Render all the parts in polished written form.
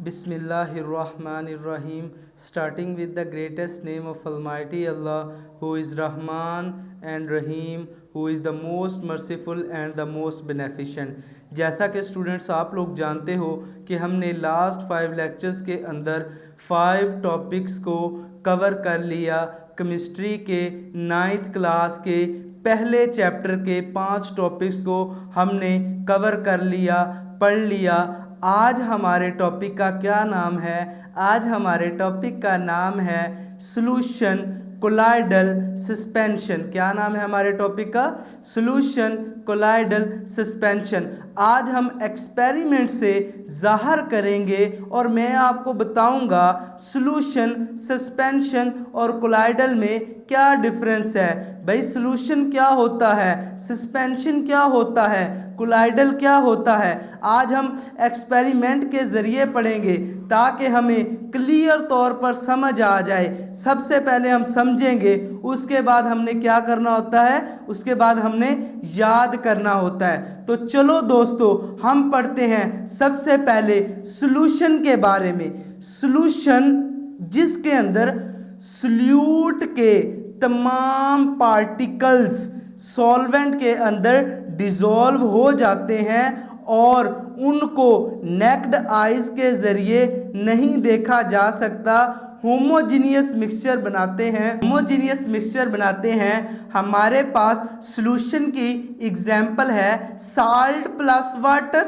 Bismillahirrahmanirrahim. Starting with the greatest name of Almighty Allah, who is Rahman and Rahim, who is the most merciful and the most beneficent. जैसा कि students आप लोग जानते हो कि हमने लास्ट 5 लेक्चर्स के अंदर 5 टॉपिक्स को कवर कर लिया। केमिस्ट्री के 9th क्लास के पहले चैप्टर के 5 टॉपिक्स को हमने कवर कर लिया, पढ़ लिया। आज हमारे टॉपिक का क्या नाम है? आज हमारे टॉपिक का नाम है सॉल्यूशन कोलाइडल सस्पेंशन। क्या नाम है हमारे टॉपिक का? Solution colloidal suspension. आज हम एक्सपेरिमेंट से ज़ाहिर करेंगे और मैं आपको बताऊंगा सॉल्यूशन, सस्पेंशन और कोलाइडल में क्या डिफरेंस है। भाई सॉल्यूशन क्या होता है, सस्पेंशन क्या होता है, कोलाइडल क्या होता है, आज हम एक्सपेरिमेंट के ज़रिए पढ़ेंगे ताकि हमें क्लियर तौर पर समझ आ जाए। सबसे पहले हम समझेंगे, उसके बाद हमने क्या करना होता है, उसके बाद हमने याद करना होता है। तो चलो दोस्तों हम पढ़ते हैं सबसे पहले सॉल्यूशन के बारे में। सॉल्यूशन जिसके अंदर सॉल्यूट के तमाम पार्टिकल्स सॉल्वेंट के अंदर डिसॉल्व हो जाते हैं और उनको नेक्ड आइज के ज़रिए नहीं देखा जा सकता। होमोजीनियस मिक्सचर बनाते हैं। हमारे पास सॉल्यूशन की एग्जाम्पल है साल्ट प्लस वाटर।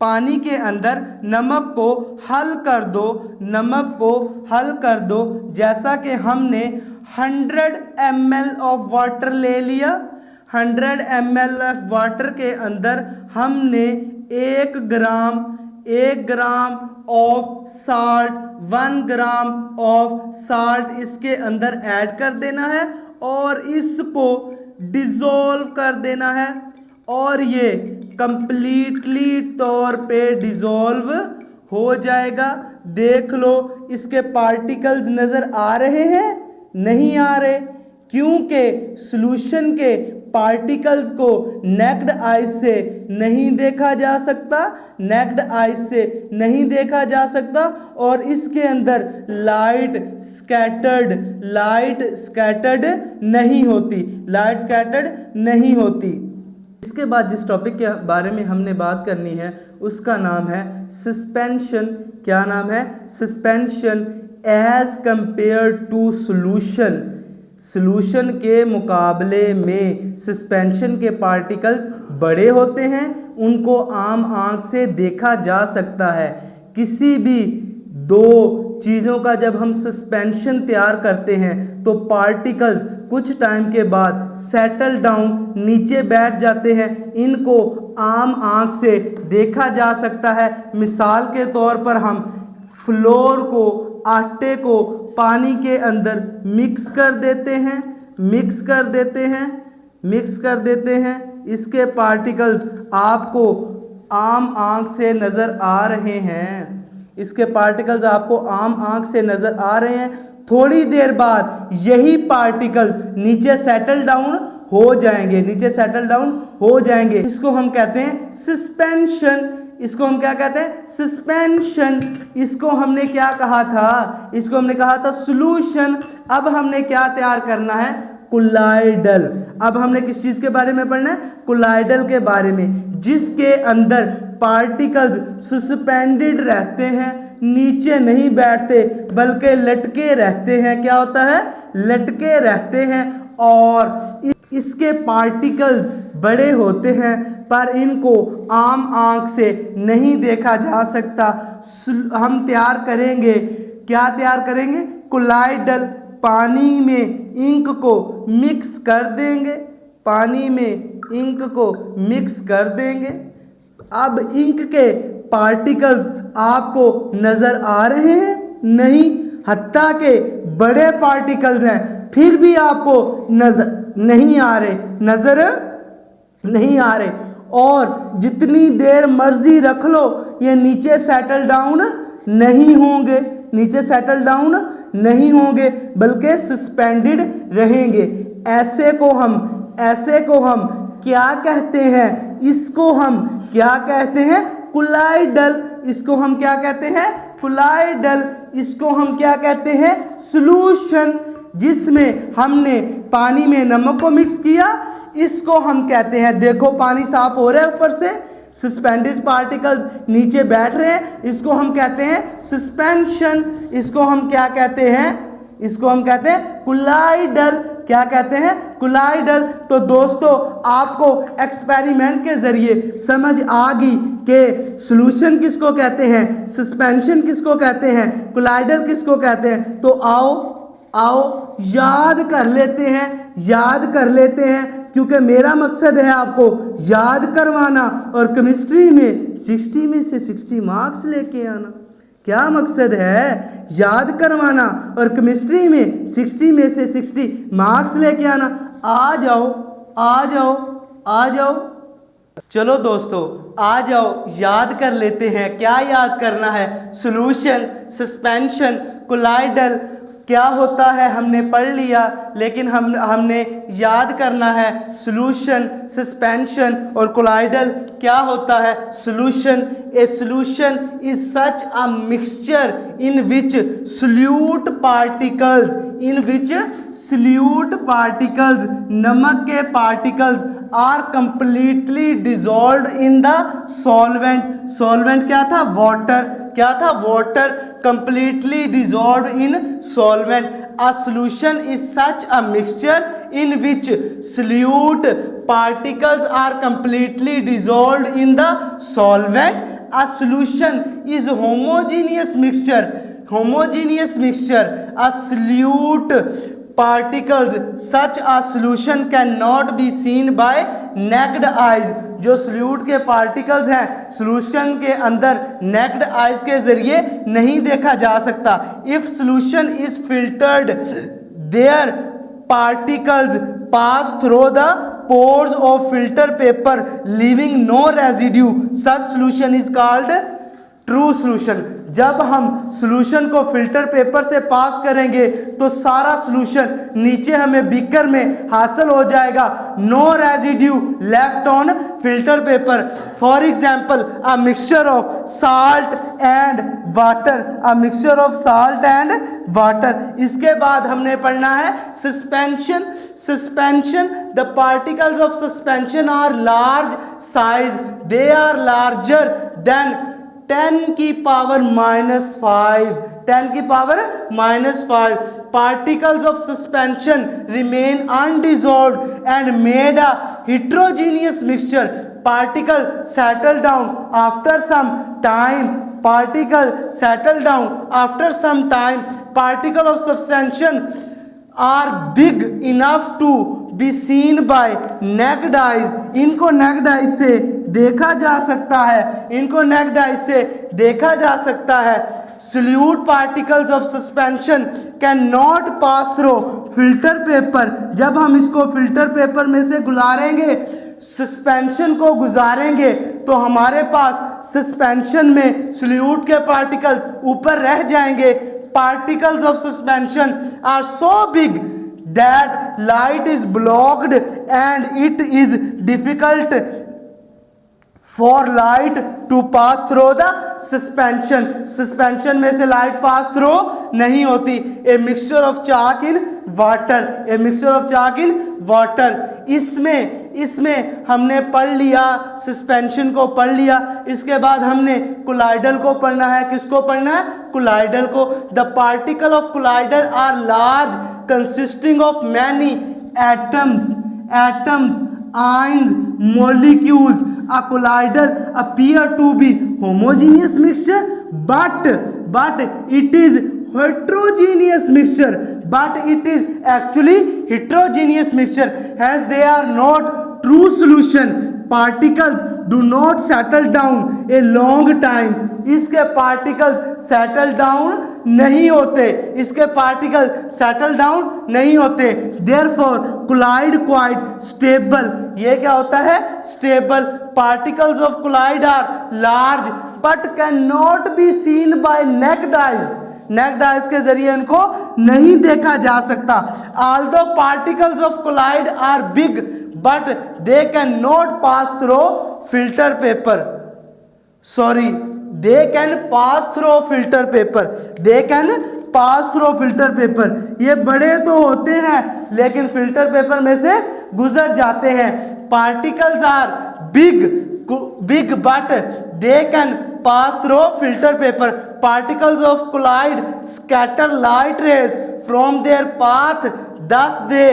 पानी के अंदर नमक को हल कर दो, जैसा कि हमने 100 ml ऑफ वाटर ले लिया। 100 ml ऑफ वाटर के अंदर हमने 1 gram of salt, 1 gram of salt इसके अंदर ऐड कर देना है और इसको डिसॉल्व कर देना है और ये कंप्लीटली तौर पे डिसॉल्व हो जाएगा। देख लो इसके पार्टिकल्स नज़र आ रहे हैं? नहीं आ रहे, क्योंकि सॉल्यूशन के पार्टिकल्स को नेक्ड आइज से नहीं देखा जा सकता और इसके अंदर लाइट स्कैटर्ड नहीं होती। इसके बाद जिस टॉपिक के बारे में हमने बात करनी है उसका नाम है सस्पेंशन। क्या नाम है? Suspension. As compare to solution के मुकाबले में सस्पेंशन के पार्टिकल्स बड़े होते हैं, उनको आम आंख से देखा जा सकता है। किसी भी दो चीज़ों का जब हम सस्पेंशन तैयार करते हैं तो पार्टिकल्स कुछ टाइम के बाद सेटल डाउन नीचे बैठ जाते हैं, इनको आम आंख से देखा जा सकता है। मिसाल के तौर पर हम फ्लोर को, आटे को पानी के अंदर मिक्स कर देते हैं। इसके पार्टिकल्स आपको आम आंख से नज़र आ रहे हैं। थोड़ी देर बाद यही पार्टिकल्स नीचे सेटल डाउन हो जाएंगे। इसको हम कहते हैं सस्पेंशन। इसको हम क्या कहते हैं? सस्पेंशन। इसको हमने क्या कहा था? इसको हमने कहा था सॉल्यूशन। अब हमने क्या तैयार करना है? कोलाइडल। अब हमने किस चीज़ के बारे में पढ़ना है? कोलाइडल के बारे में, जिसके अंदर पार्टिकल्स सस्पेंडेड रहते हैं, नीचे नहीं बैठते बल्कि लटके रहते हैं। क्या होता है? लटके रहते हैं और इसके पार्टिकल्स बड़े होते हैं पर इनको आम आंख से नहीं देखा जा सकता। हम तैयार करेंगे, क्या तैयार करेंगे? कोलाइडल। पानी में इंक को मिक्स कर देंगे। अब इंक के पार्टिकल्स आपको नज़र आ रहे हैं? नहीं, हत्ता के बड़े पार्टिकल्स हैं फिर भी आपको नज़र नहीं आ रहे और जितनी देर मर्जी रख लो ये नीचे सेटल डाउन नहीं होंगे बल्कि सस्पेंडेड रहेंगे। ऐसे को हम क्या कहते हैं? इसको हम क्या कहते हैं? कोलाइडल। इसको हम क्या कहते हैं, कोलाइडल, इसको हम क्या कहते हैं, सॉल्यूशन, जिसमें हमने पानी में नमक को मिक्स किया, इसको हम कहते हैं, देखो पानी साफ हो रहा है ऊपर से, सस्पेंडेड पार्टिकल्स नीचे बैठ रहे हैं, इसको हम कहते हैं सस्पेंशन, इसको हम क्या कहते हैं, इसको हम कहते हैं कोलाइडल, क्या कहते हैं, कोलाइडल। तो दोस्तों आपको एक्सपेरिमेंट के जरिए समझ आ गई कि सॉल्यूशन किसको कहते हैं, सस्पेंशन किसको कहते हैं, कोलाइडल किसको कहते हैं। तो आओ याद कर लेते हैं, याद कर लेते हैं, क्योंकि मेरा मकसद है आपको याद करवाना और केमिस्ट्री में 60 में से 60 मार्क्स लेके आना। क्या मकसद है, याद करवाना और केमिस्ट्री में 60 में से 60 मार्क्स लेके आना। आ जाओ आ जाओ आ जाओ, चलो दोस्तों आ जाओ, याद कर लेते हैं। क्या याद करना है, सॉल्यूशन, सस्पेंशन, कोलाइडल क्या होता है हमने पढ़ लिया, लेकिन हमने याद करना है सॉल्यूशन, सस्पेंशन और कोलाइडल क्या होता है। Solution, a solution is such a mixture in which solute particles, in which solute particles, नमक के particles are completely dissolved in the solvent. Solvent क्या था, वाटर, क्या था, water, completely dissolved in solvent. A solution is such a mixture in which solute particles are completely dissolved in the solvent. A solution is homogeneous mixture, homogeneous mixture. A solute particles, such a solution cannot be seen by naked eyes. जो solute के particles हैं solution के अंदर necked eyes के जरिए नहीं देखा जा सकता। If solution is filtered their particles pass through the pores of filter paper leaving no residue, such solution is called true solution. जब हम सॉल्यूशन को फिल्टर पेपर से पास करेंगे तो सारा सॉल्यूशन नीचे हमें बीकर में हासिल हो जाएगा, no residue left on filter paper. For example a mixture of salt and water, a mixture of salt and water. इसके बाद हमने पढ़ना है suspension. Suspension, the particles of suspension are large size, they are larger than 10 की power -5, 10 की power -5। Particles of suspension remain undissolved and made a heterogeneous mixture. Particle settle down after some time. Particle settle down after some time. Particle of suspension are big enough to be seen by naked eyes. इनको naked eyes से देखा जा सकता है, इनको naked eyes से देखा जा सकता है। Solute particles of suspension cannot pass through filter paper. जब हम इसको फिल्टर पेपर में से गुजारेंगे, सस्पेंशन को गुजारेंगे, तो हमारे पास सस्पेंशन में सोल्यूट के पार्टिकल्स ऊपर रह जाएंगे। Particles of suspension are so big that light is blocked and it is difficult for light to pass through the suspension. Suspension में से light pass through नहीं होती। A mixture of chalk in water, a mixture of chalk in water. इसमें हमने पढ़ लिया, suspension को पढ़ लिया। इसके बाद हमने कोलाइडल को पढ़ना है। किसको पढ़ना है? कोलाइडल को। The particle of colloidal are large consisting of many atoms, ions, molecules. A colloidal appear to be homogeneous mixture, but it is heterogeneous mixture. But it is actually heterogeneous mixture. Hence they are not true solution. Particles do not settle down a long time. इसके particles settle down नहीं होते, इसके particle settle down नहीं होते। Therefore colloid quite stable. ये क्या होता है? Stable. Particles of colloid are large but cannot be seen by naked eyes. Necked eyes के जरिए इनको नहीं देखा जा सकता। Although particles of colloid are big but they cannot pass through filter paper. Sorry, they can pass through filter paper, they can pass through filter paper. ये बड़े तो होते हैं लेकिन फिल्टर पेपर में से गुजर जाते हैं। Particles are big but they can pass through filter paper. Particles of colloid scatter light rays from their path, thus they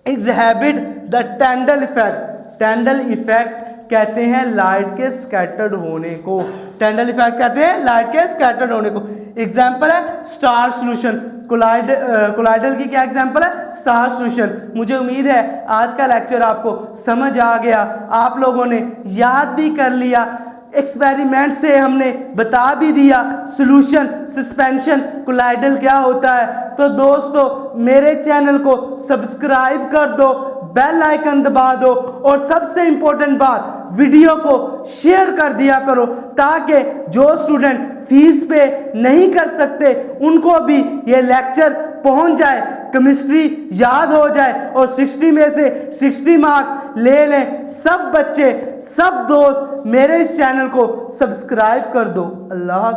exhibit the Tyndall effect। Tyndall effect कहते हैं लाइट के स्कैटर्ड होने को। टाइंडल इफेक्ट कहते हैं लाइट के scattered होने को। एग्जांपल है स्टार सॉल्यूशन। कोलाइडल की क्या एग्जांपल है? Star solution. मुझे उम्मीद है आज का लेक्चर आपको समझ आ गया, आप लोगों ने याद भी कर लिया, एक्सपेरिमेंट से हमने बता भी दिया सॉल्यूशन, सस्पेंशन, कोलाइडल क्या होता है। तो दोस्तों मेरे चैनल को सब्सक्राइब कर दो, बेल आइकन दबा दो और सबसे इंपॉर्टेंट बात वीडियो को शेयर कर दिया करो ताकि जो स्टूडेंट फीस पे नहीं कर सकते उनको भी ये लेक्चर पहुंच जाए, केमिस्ट्री याद हो जाए और 60 में से 60 मार्क्स ले लें सब बच्चे, सब दोस्त। मेरे इस चैनल को सब्सक्राइब कर दो। अल्लाह।